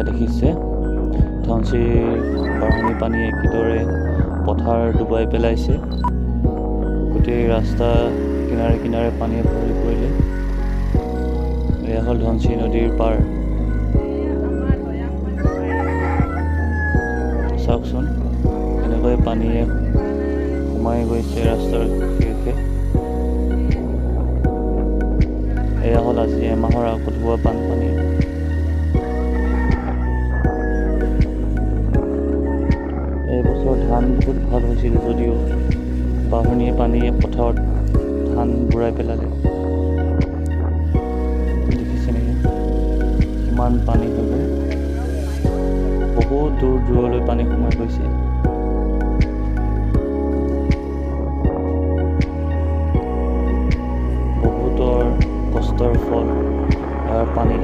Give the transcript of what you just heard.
এয়া দেখিছে ধনশিৰি বাঢ়নী পানীয়ে কিদৰে পথাৰ ডুবাই পেলাইছে। গোটেই ৰাস্তা কিনাৰে কিনাৰে পানীয়ে ভৰি পৰিলে। এয়া হ'ল ধনশিৰি নদীৰ পাৰ। চাওকচোন এনেকৈ পানীয়ে সোমাই গৈছে ৰাস্তাৰ শীৰ্ষে। এয়া হ'ল আজি এমাহৰ আগত হোৱা বানপানী। এইবছৰ ধান বহুত ভাল হৈছিল যদিও বাঢ়নীয়ে পানীয়ে পথাৰত ধান বুৰাই পেলালে। দেখিছে নেকি কিমান পানী হৈ গ'ল। বহুত দূৰ দূৰলৈ পানী সোমাই গৈছে। বহুতৰ কষ্টৰ ফল পানী